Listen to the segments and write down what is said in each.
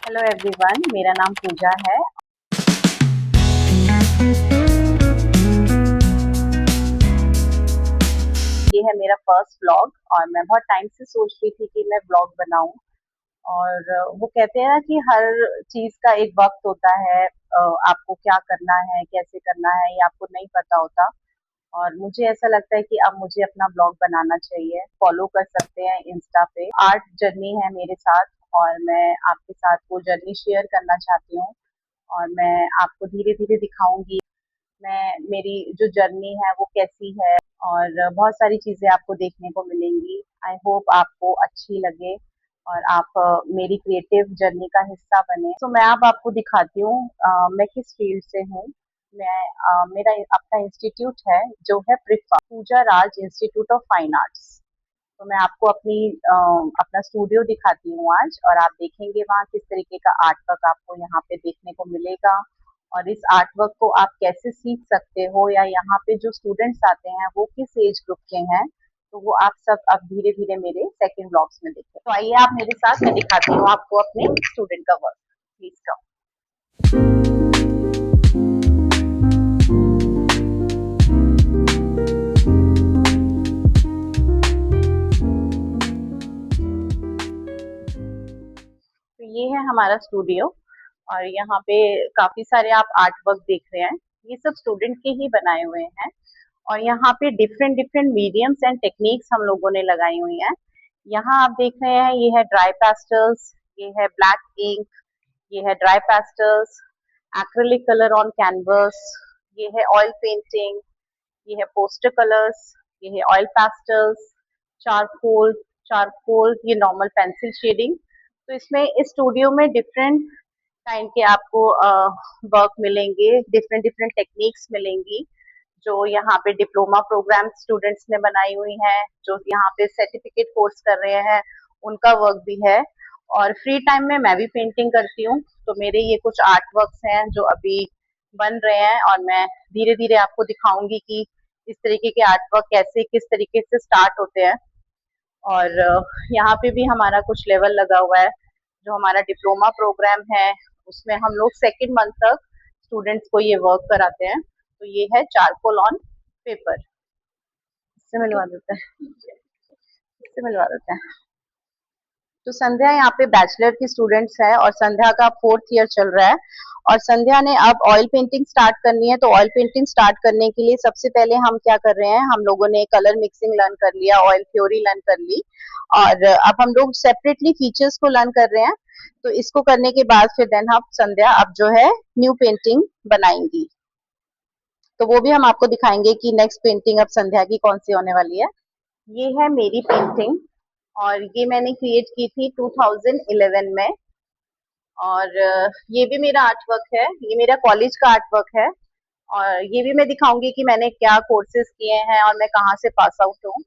Hello everyone, मेरा नाम पूजा है। ये है मेरा फर्स्ट व्लॉग और मैं बहुत टाइम से सोच रही थी कि मैं व्लॉग बनाऊं। और वो कहते हैं ना कि हर चीज का एक वक्त होता है। आपको क्या करना है, कैसे करना है, ये आपको नहीं पता होता। और मुझे ऐसा लगता है कि अब मुझे अपना ब्लॉग बनाना चाहिए। फॉलो कर सकते हैं इंस्टा पे। आर्ट जर्नी है मेरे साथ और मैं आपके साथ वो जर्नी शेयर करना चाहती हूँ। और मैं आपको धीरे धीरे दिखाऊंगी मैं मेरी जो जर्नी है वो कैसी है। और बहुत सारी चीजें आपको देखने को मिलेंगी। आई होप आपको अच्छी लगे और आप मेरी क्रिएटिव जर्नी का हिस्सा बने। तो मैं अब आपको दिखाती हूँ मैं किस फील्ड से हूँ। मेरा अपना इंस्टीट्यूट है जो है प्रिफा पूजा राज इंस्टीट्यूट ऑफ फाइन आर्ट्स। तो मैं आपको अपना स्टूडियो दिखाती हूँ आज, और आप देखेंगे वहाँ किस तरीके का आर्ट वर्क आपको यहाँ पे देखने को मिलेगा। और इस आर्ट वर्क को आप कैसे सीख सकते हो, या यहाँ पे जो स्टूडेंट्स आते हैं वो किस एज ग्रुप के हैं, तो वो आप सब अब धीरे धीरे मेरे सेकंड ब्लॉग्स में देखें। तो आइए आप मेरे साथ, मैं दिखाती हूँ आपको अपने स्टूडेंट का वर्क। Please come. तो ये है हमारा स्टूडियो, और यहाँ पे काफी सारे आप आर्ट वर्क देख रहे हैं। ये सब स्टूडेंट के ही बनाए हुए हैं। और यहाँ पे different different mediums and techniques हम लोगों ने लगाई हुई हैं। यहाँ आप देख रहे हैं, ये है ड्राई पेस्टल्स, ये है ब्लैक इंक, ये है dry pastels, acrylic colour on canvas, ये है ऑयल पेंटिंग, ये है पोस्टर कलर्स, ये है ऑयल पेस्टल्स, चारकोल चारकोल ये नॉर्मल पेंसिल शेडिंग। तो इसमें इस स्टूडियो में डिफरेंट काइंड के आपको वर्क मिलेंगे, डिफरेंट डिफरेंट टेक्निक्स मिलेंगी जो यहाँ पे डिप्लोमा प्रोग्राम स्टूडेंट्स ने बनाई हुई हैं, जो यहाँ पे सर्टिफिकेट कोर्स कर रहे हैं उनका वर्क भी है। और फ्री टाइम में मैं भी पेंटिंग करती हूँ, तो मेरे ये कुछ आर्ट वर्क्स हैं जो अभी बन रहे हैं, और मैं धीरे धीरे आपको दिखाऊंगी कि इस तरीके के आर्ट वर्क कैसे किस तरीके से स्टार्ट होते हैं। और यहाँ पे भी हमारा कुछ लेवल लगा हुआ है। जो हमारा डिप्लोमा प्रोग्राम है उसमें हम लोग सेकेंड मंथ तक स्टूडेंट्स को ये वर्क कराते हैं। तो ये है चारकोल ऑन पेपर। इससे मिलवा देते हैं, इससे मिलवा देते हैं। तो संध्या यहाँ पे बैचलर की स्टूडेंट्स है और संध्या का 4th ईयर चल रहा है। और संध्या ने अब ऑयल पेंटिंग स्टार्ट करनी है। तो ऑयल पेंटिंग स्टार्ट करने के लिए सबसे पहले हम क्या कर रहे हैं, हम लोगों ने कलर मिक्सिंग लर्न कर लिया, ऑयल थ्योरी लर्न कर ली, और अब हम लोग सेपरेटली फीचर्स को लर्न कर रहे हैं। तो इसको करने के बाद फिर देन हम संध्या अब जो है न्यू पेंटिंग बनाएंगी। तो वो भी हम आपको दिखाएंगे कि नेक्स्ट पेंटिंग अब संध्या की कौन सी होने वाली है। ये है मेरी पेंटिंग, और ये मैंने क्रिएट की थी 2011 में। और ये भी मेरा आर्ट वर्क है, ये मेरा कॉलेज का आर्ट वर्क है। और ये भी मैं दिखाऊंगी कि मैंने क्या कोर्सेज किए हैं और मैं कहाँ से पास आउट हूँ।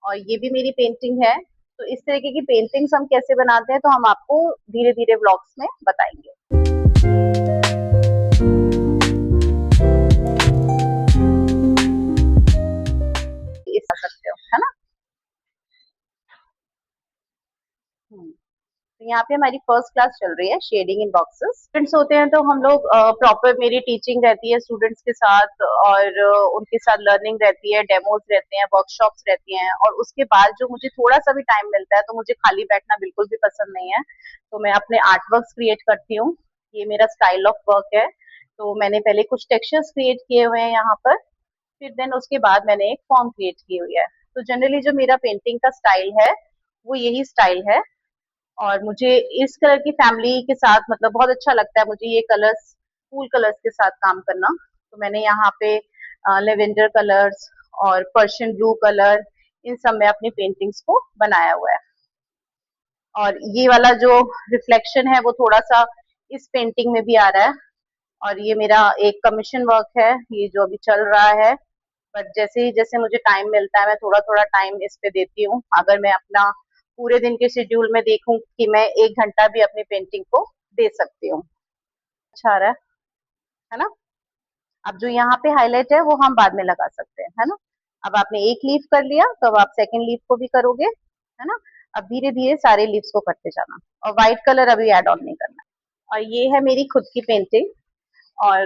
और ये भी मेरी पेंटिंग है। तो इस तरीके की पेंटिंग्स हम कैसे बनाते हैं तो हम आपको धीरे धीरे व्लॉग्स में बताएंगे। इस सकते हो, है ना। तो यहाँ पे हमारी फर्स्ट क्लास चल रही है शेडिंग इन बॉक्सेस। स्टूडेंट्स होते हैं तो हम लोग प्रॉपर मेरी टीचिंग रहती है स्टूडेंट्स के साथ, और उनके साथ लर्निंग रहती है, डेमोज रहते हैं, वर्कशॉप्स रहती हैं। और उसके बाद जो मुझे थोड़ा सा भी टाइम मिलता है तो मुझे खाली बैठना बिल्कुल भी पसंद नहीं है। तो मैं अपने आर्ट वर्क क्रिएट करती हूँ। ये मेरा स्टाइल ऑफ वर्क है। तो मैंने पहले कुछ टेक्सचर्स क्रिएट किए हुए हैं यहाँ पर, फिर देन उसके बाद मैंने एक फॉर्म क्रिएट की हुई है। तो जनरली जो मेरा पेंटिंग का स्टाइल है वो यही स्टाइल है। और मुझे इस कलर की फैमिली के साथ मतलब बहुत अच्छा लगता है मुझे ये कलर्स, कूल कलर्स के साथ काम करना। तो मैंने यहाँ पे लेवेंडर कलर्स और पर्शियन ब्लू कलर, इन सब में अपनी पेंटिंग्स को बनाया हुआ है। और ये वाला जो रिफ्लेक्शन है वो थोड़ा सा इस पेंटिंग में भी आ रहा है। और ये मेरा एक कमीशन वर्क है, ये जो अभी चल रहा है। बट जैसे ही जैसे मुझे टाइम मिलता है मैं थोड़ा थोड़ा टाइम इस पे देती हूँ। अगर मैं अपना पूरे दिन के शेड्यूल में देखूं कि मैं 1 घंटा भी अपनी पेंटिंग को दे सकती हूँ। अच्छा आ रहा है ना। अब जो यहाँ पे हाईलाइट है वो हम बाद में लगा सकते हैं, है ना। अब आपने एक लीफ कर लिया तो अब आप सेकेंड लीफ को भी करोगे, है ना। अब धीरे धीरे सारे लीव्स को करते जाना, और व्हाइट कलर अभी ऐड ऑन नहीं करना। और ये है मेरी खुद की पेंटिंग। और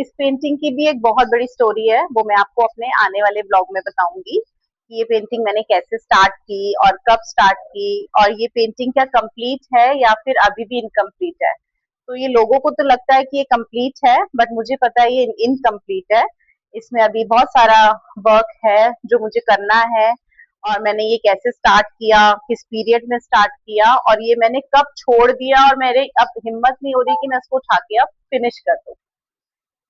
इस पेंटिंग की भी एक बहुत बड़ी स्टोरी है, वो मैं आपको अपने आने वाले ब्लॉग में बताऊंगी कि ये पेंटिंग मैंने कैसे स्टार्ट की और कब स्टार्ट की, और ये पेंटिंग क्या कंप्लीट है या फिर अभी भी इनकम्प्लीट है। तो ये लोगों को तो लगता है कि ये कंप्लीट है, बट मुझे पता है ये इनकम्प्लीट है। इसमें अभी बहुत सारा वर्क है जो मुझे करना है। और मैंने ये कैसे स्टार्ट किया, किस पीरियड में स्टार्ट किया, और ये मैंने कब छोड़ दिया, और मेरे अब हिम्मत नहीं हो रही कि मैं इसको उठा के अब फिनिश कर दूं।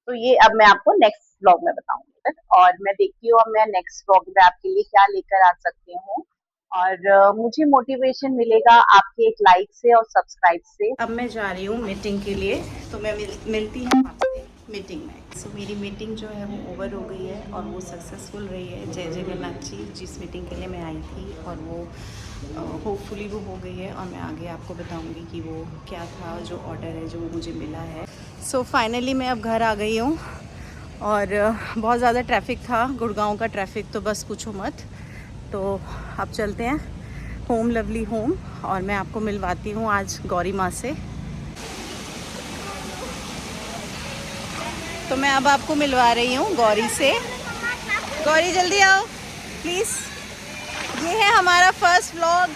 तो ये अब मैं आपको नेक्स्ट व्लॉग में बताऊंगी, और मैं देखती हूँ अब मैं नेक्स्ट व्लॉग में आपके लिए क्या लेकर आ सकती हूँ। और मुझे मोटिवेशन मिलेगा आपके एक लाइक से और सब्सक्राइब से। अब मैं जा रही हूँ मीटिंग के लिए, तो मैं मिलती हूँ आपसे मीटिंग में। सो मेरी मीटिंग जो है वो ओवर हो गई है और वो सक्सेसफुल रही है। जय जगन्नाथ जी, जिस मीटिंग के लिए मैं आई थी, और वो होपफुली वो हो गई है, और मैं आगे आपको बताऊंगी कि वो क्या था जो ऑर्डर है जो मुझे मिला है। सो फाइनली मैं अब घर आ गई हूँ, और बहुत ज़्यादा ट्रैफिक था, गुड़गांव का ट्रैफिक तो बस पूछो मत। तो अब चलते हैं होम लवली होम, और मैं आपको मिलवाती हूँ आज गौरी माँ से। तो मैं अब आपको मिलवा रही हूँ गौरी से। गौरी जल्दी आओ प्लीज़, ये है हमारा first vlog.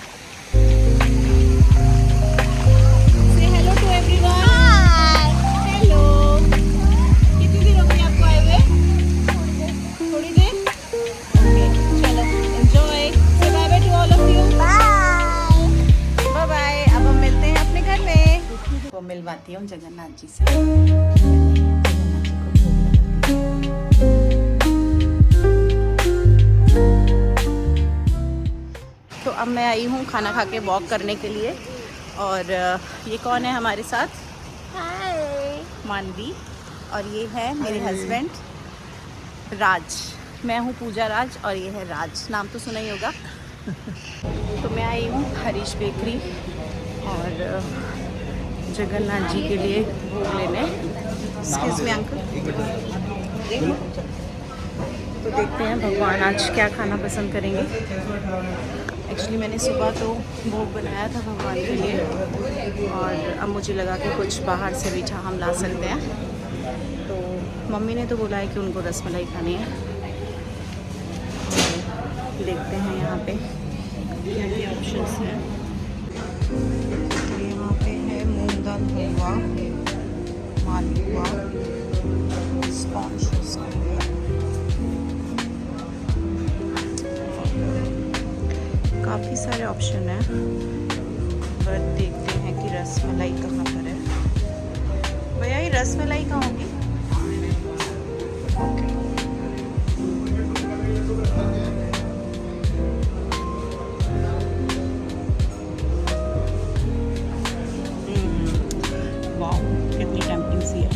Say hello to everyone. Hello, कितनी देर हो गई आपको आए हुए? थोड़ी देर। ओके चलो, enjoy. Say bye bye to all of you. Bye bye. अब हम मिलते हैं अपने घर में। वो मिलवाती हूँ जगन्नाथ जी से। तो अब मैं आई हूँ खाना खा के वॉक करने के लिए, और ये कौन है हमारे साथ? हाय, मानवी। और ये है मेरे हस्बैंड राज। मैं हूँ पूजा राज, और ये है राज, नाम तो सुना ही होगा। तो मैं आई हूँ हरीश बेकरी और जगन्नाथ जी के लिए भोग लेने। Excuse me uncle. तो देखते हैं भगवान आज क्या खाना पसंद करेंगे। एक्चुअली मैंने सुबह तो भोग बनाया था भगवान के लिए, और अब मुझे लगा कि कुछ बाहर से मीठा हम ला सकते हैं। तो मम्मी ने तो बोला है कि उनको रसमलाई खानी है। और देखते हैं यहाँ पे क्या क्या ऑप्शंस हैं। तो यहाँ पे है मूंग दाल हलवा, मालपुआ, स्पॉन्ज काफ़ी सारे ऑप्शन हैं, बट देखते हैं कि रसमलाई कहाँ पर है। भैया ये रसमलाई कहाँ होगी? ओके। वाह, कितनी टेम्पटिंग सी है।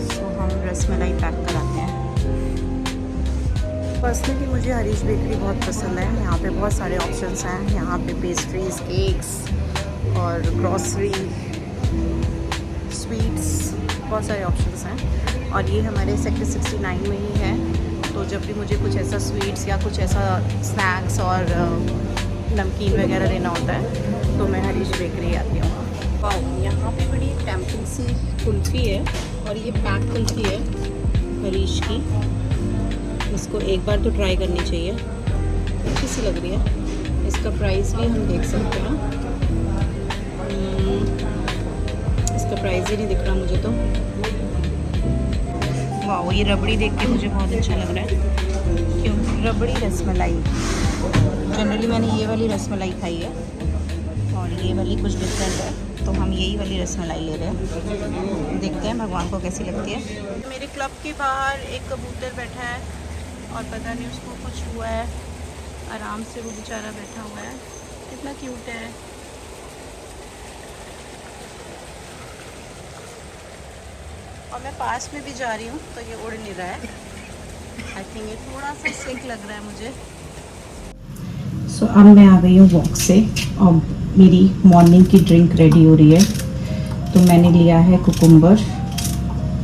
सो हम रसमलाई पैक कराते हैं। पर्सनली मुझे हरीश बेकरी बहुत पसंद है। यहाँ पे बहुत सारे ऑप्शंस हैं। यहाँ पे पेस्ट्रीज, केक्स और ग्रॉसरी, स्वीट्स, बहुत सारे ऑप्शंस हैं। और ये हमारे सेक्टर 69 में ही है। तो जब भी मुझे कुछ ऐसा स्वीट्स या कुछ ऐसा स्नैक्स और नमकीन वगैरह लेना होता है तो मैं हरीश बेकरी आती हूँ। वाह, यहाँ पे बड़ी टेम्पटिंग सी कुल्फ़ी है, और ये पैक कुल्फ़ी है हरीश की। इसको एक बार तो ट्राई करनी चाहिए, अच्छी सी लग रही है। इसका प्राइस भी हम देख सकते हैं। इसका प्राइस ही नहीं दिख रहा मुझे तो। वाह, ये रबड़ी देख के मुझे बहुत अच्छा लग रहा है। क्यों? रबड़ी रसमलाई। जनरली मैंने ये वाली रसमलाई खाई है, और ये वाली कुछ डिफरेंट है, तो हम यही वाली रसमलाई ले रहे हैं। देखते हैं भगवान को कैसी लगती है। मेरे क्लब के बाहर एक कबूतर बैठा है, और पता नहीं उसको कुछ हुआ है। आराम से वो बेचारा बैठा हुआ है, कितना क्यूट है। और मैं पास में भी जा रही हूँ तो ये उड़ नहीं रहा है। आई थिंक ये थोड़ा सा सिक लग रहा है मुझे। सो अब मैं आ गई हूँ वॉक से, और मेरी मॉर्निंग की ड्रिंक रेडी हो रही है। तो मैंने लिया है कुकुम्बर,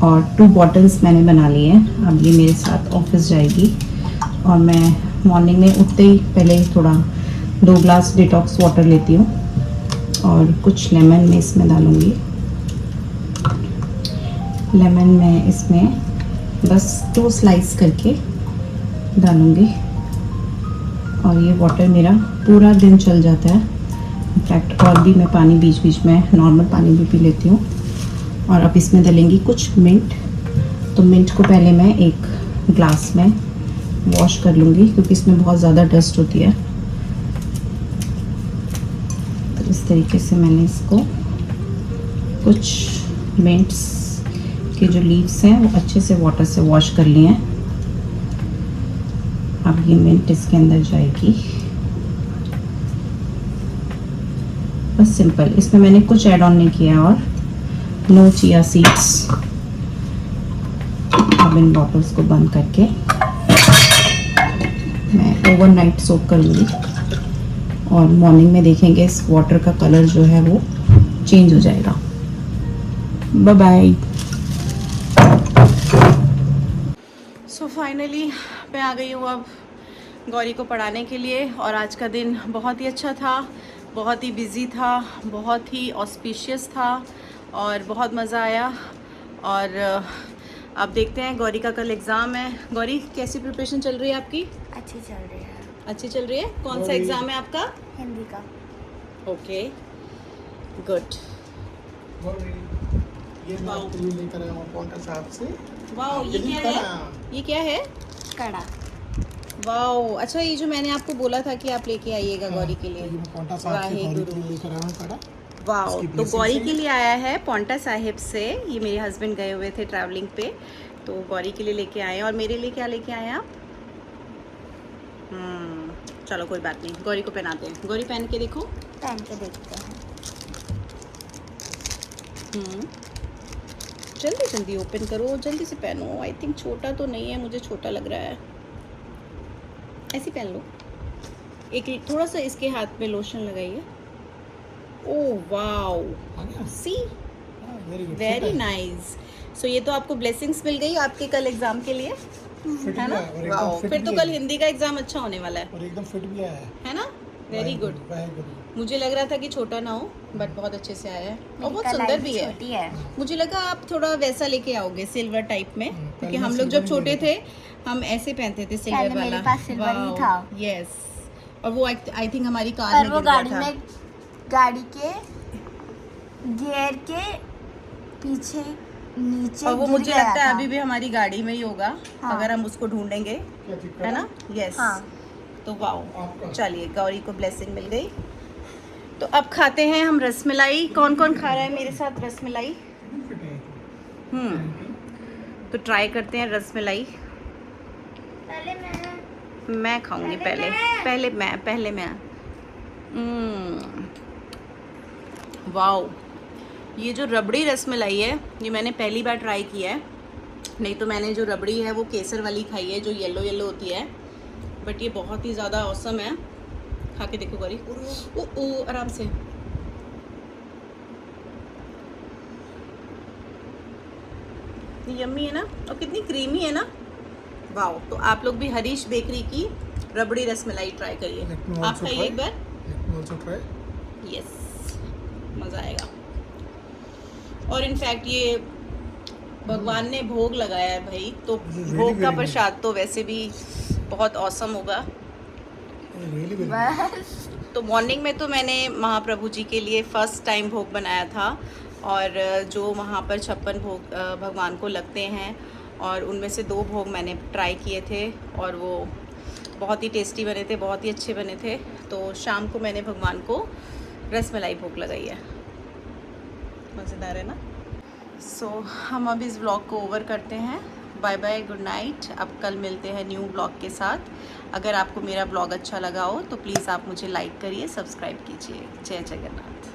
और 2 बॉटल्स मैंने बना लिए हैं। अब ये मेरे साथ ऑफिस जाएगी, और मैं मॉर्निंग में उठते ही पहले थोड़ा 2 ग्लास डिटॉक्स वाटर लेती हूँ, और कुछ लेमन मैं इसमें डालूँगी। लेमन मैं इसमें बस 2 स्लाइस करके डालूँगी और ये वाटर मेरा पूरा दिन चल जाता है। इनफैक्ट और भी मैं पानी बीच बीच में नॉर्मल पानी भी पी लेती हूँ। और अब इसमें डालेंगी कुछ मिंट। तो मिंट को पहले मैं एक ग्लास में वॉश कर लूँगी क्योंकि इसमें बहुत ज़्यादा डस्ट होती है। तो इस तरीके से मैंने इसको कुछ मिंट्स के जो लीव्स हैं वो अच्छे से वाटर से वॉश कर लिए हैं। अब ये मिंट इसके अंदर जाएगी। बस सिंपल, इसमें मैंने कुछ ऐड ऑन नहीं किया और नो चिया सीड्स। अब इन बॉटल्स को बंद करके मैं ओवरनाइट सोक करूँगी और मॉर्निंग में देखेंगे इस वाटर का कलर जो है वो चेंज हो जाएगा। Bye bye. सो फाइनली मैं आ गई हूँ अब गौरी को पढ़ाने के लिए और आज का दिन बहुत ही अच्छा था, बहुत ही बिज़ी था, बहुत ही ऑस्पिशियस था और बहुत मज़ा आया। और अब देखते हैं, गौरी का कल एग्ज़ाम है। गौरी कैसी प्रिपरेशन चल रही है आपकी? अच्छी चल रही है। अच्छी चल रही है। कौन सा एग्ज़ाम है आपका? हिंदी का। Okay good. ये मैं आपके लिए लेकर आया हूँ पौंटा साहब से। वाओ, ये क्या है? ये क्या है? कड़ा। वाओ, अच्छा, ये जो मैंने आपको बोला था कि आप लेके आइएगा गौरी के लिए। ये मैं पौंटा साहब से गौरी के लिए लेकर आया हूँ कड़ा। वाओ, तो गौरी के लिए आया है पौंटा साहिब से। ये मेरे हस्बैंड गए हुए थे ट्रैवलिंग पे, तो गौरी के लिए लेके आए हैं। और मेरे लिए क्या लेके आए हैं आप? चलो कोई बात नहीं, गौरी को पहनाते हैं। गौरी पहन के देखो। पहन के देखते हैं। जल्दी जल्दी ओपन करो, जल्दी से पहनो। आई थिंक छोटा तो नहीं है, मुझे छोटा लग रहा है। ऐसे पहन लो। एक थोड़ा सा इसके हाथ में लोशन लगाइए। ओह वाओ, सी वेरी नाइस। सो ये तो आपको ब्लेसिंग्स मिल गई आपके कल एग्जाम के लिए, है ना? वाओ, फिर तो कल हिंदी का एग्जाम अच्छा होने वाला है। और एकदम फिट भी आया है ना? Very good. मुझे लग रहा था कि छोटा ना हो, बट बहुत अच्छे से आया है और बहुत सुंदर भी है। मुझे लगा आप थोड़ा वैसा लेके आओगे, सिल्वर टाइप में, क्योंकि हम लोग जब छोटे थे हम ऐसे पहनते थे सिल्वर वाला। मेरे पास सिल्वर ही था। यस, और वो आई थिंक हमारी कार में गिर गया था। गाड़ी के गियर के पीछे नीचे, और वो मुझे लगता है अभी भी हमारी गाड़ी में ही होगा। हाँ। अगर हम उसको ढूंढेंगे, है ना? यस। हाँ। तो वाओ, चलिए गौरी को ब्लेसिंग मिल गई। तो अब खाते हैं हम रसमलाई। कौन कौन खा रहा है मेरे साथ रसमलाई? तो ट्राई करते हैं रसमलाई। मैं खाऊंगी पहले मैं। वाओ, ये जो रबड़ी रसमलाई है ये मैंने पहली बार ट्राई किया है। नहीं तो मैंने जो रबड़ी है वो केसर वाली खाई है, जो येलो येलो होती है। बट ये बहुत ही ज़्यादा औसम है। खा के देखो गौरी। ओ आराम से। यम्मी है ना, और कितनी क्रीमी है ना। वाओ, तो आप लोग भी हरीश बेकरी की रबड़ी रसमलाई ट्राई करिए। आप खाइए एक बार। यस, मज़ा आएगा। और इनफैक्ट ये भगवान ने भोग लगाया है भाई, तो भोग का प्रसाद तो वैसे भी बहुत औसम होगा। तो मॉर्निंग में तो मैंने महाप्रभु जी के लिए फ़र्स्ट टाइम भोग बनाया था, और जो वहाँ पर 56 भोग भगवान को लगते हैं, और उनमें से 2 भोग मैंने ट्राई किए थे और वो बहुत ही टेस्टी बने थे, बहुत ही अच्छे बने थे। तो शाम को मैंने भगवान को रसमलाई भोग लगाई है। मज़ेदार है ना? सो हम अब इस व्लॉग को ओवर करते हैं। Bye bye, good night. अब कल मिलते हैं न्यू व्लॉग के साथ। अगर आपको मेरा व्लॉग अच्छा लगा हो तो प्लीज़ आप मुझे लाइक करिए, सब्सक्राइब कीजिए। जय जगन्नाथ।